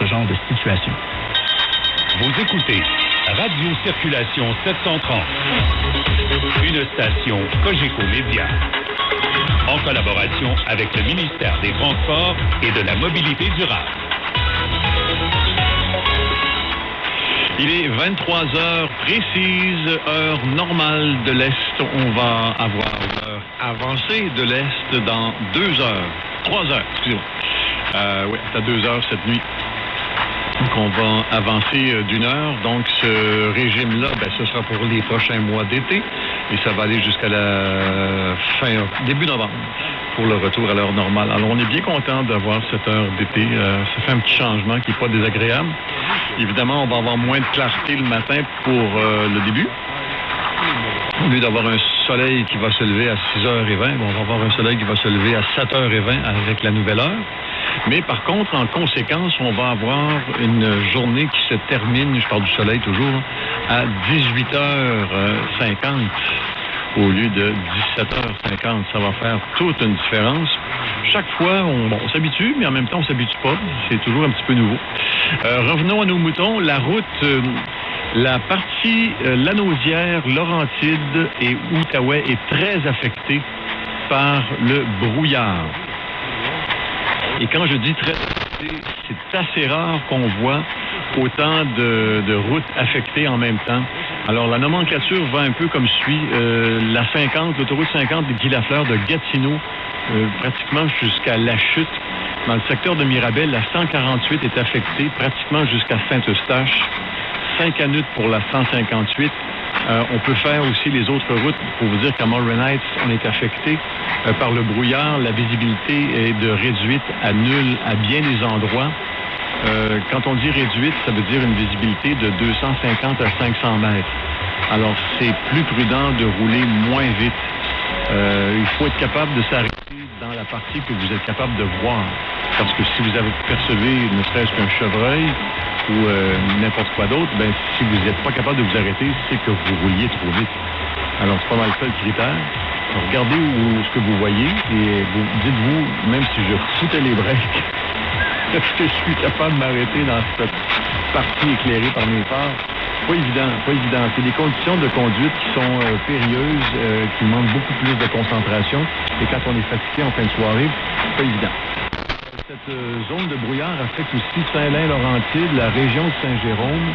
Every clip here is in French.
ce genre de situation. Vous écoutez Radio Circulation 730, une station Cogeco Média, en collaboration avec le ministère des Transports et de la Mobilité durable. Il est 23 heures précises, heure normale de l'Est. On va avoir l'heure avancée de l'Est dans 2 heures. 3 heures, excusez-moi. Oui, c'est à 2 heures cette nuit. Donc, on va avancer d'1 heure. Donc, ce régime-là, ce sera pour les prochains mois d'été. Et ça va aller jusqu'à la début novembre, pour le retour à l'heure normale. Alors, on est bien content d'avoir cette heure d'été. Ça fait un petit changement qui n'est pas désagréable. Évidemment, on va avoir moins de clarté le matin pour le début. Au lieu d'avoir un soleil qui va se lever à 6h20, on va avoir un soleil qui va se lever à 7h20 avec la nouvelle heure. Mais par contre, en conséquence, on va avoir une journée qui se termine, je parle du soleil toujours, à 18h50 au lieu de 17h50. Ça va faire toute une différence. Chaque fois, on s'habitue, mais en même temps, on ne s'habitue pas. C'est toujours un petit peu nouveau. Revenons à nos moutons. La route, la partie Lanaudière, Laurentide et Outaouais est très affectée par le brouillard. Et quand je dis très affecté, c'est assez rare qu'on voit autant de routes affectées en même temps. Alors, la nomenclature va un peu comme suit. La 50, l'autoroute 50 de Guy Lafleur de Gatineau, pratiquement jusqu'à La Chute. Dans le secteur de Mirabel, la 148 est affectée pratiquement jusqu'à Saint-Eustache. Saint-Canute pour la 158. On peut faire aussi les autres routes pour vous dire qu'à Morin Heights, on est affecté par le brouillard. La visibilité est de réduite à nulle à bien des endroits. Quand on dit réduite, ça veut dire une visibilité de 250 à 500 mètres. Alors, c'est plus prudent de rouler moins vite. Il faut être capable de s'arrêter dans la partie que vous êtes capable de voir. Parce que si vous avez percevé ne serait-ce qu'un chevreuil ou n'importe quoi d'autre, si vous n'êtes pas capable de vous arrêter, c'est que vous rouliez trop vite. Alors, c'est pas mal ça le critère. Alors, regardez ce que vous voyez et dites-vous, même si je foutais les breaks, est-ce que je suis capable de m'arrêter dans cette partie éclairée par mes phares? Pas évident, pas évident. C'est des conditions de conduite qui sont périlleuses, qui demandent beaucoup plus de concentration. Et quand on est fatigué en fin de soirée, pas évident. Cette zone de brouillard affecte aussi Saint-Lin-Laurentide, la région de Saint-Jérôme,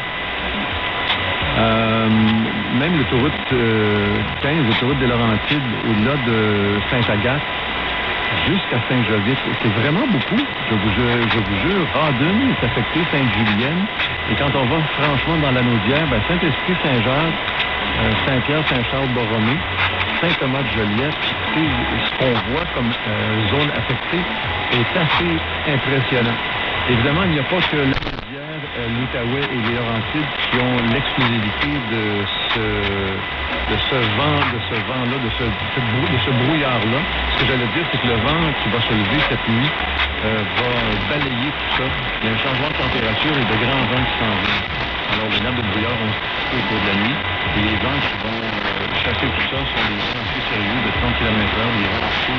même l'autoroute 15, l'autoroute des Laurentides, au-delà de Sainte-Agathe, jusqu'à Saint-Jovite. C'est vraiment beaucoup, je vous jure. Radun est affecté, Sainte-Julienne. Et quand on va franchement dans la Naudière, Saint-Esprit, Saint-Jacques, Saint-Pierre, Saint-Charles-Borromée, Saint-Thomas-de-Joliette, ce qu'on voit comme zone affectée est assez impressionnant. Évidemment, il n'y a pas que la Naudière, l'Outaouais et les Laurentides qui ont l'exclusivité de ce vent-là, de ce brouillard-là. Ce que j'allais dire, c'est que le vent qui va se lever cette nuit va balayer tout ça. Il y a un changement de température et de grands vents qui s'en viennent. Alors, les nappes de brouillard vont se dissiper au cours de la nuit. Et les vents qui vont chasser tout ça sont des vents assez sérieux de 30 km/h, des vents assez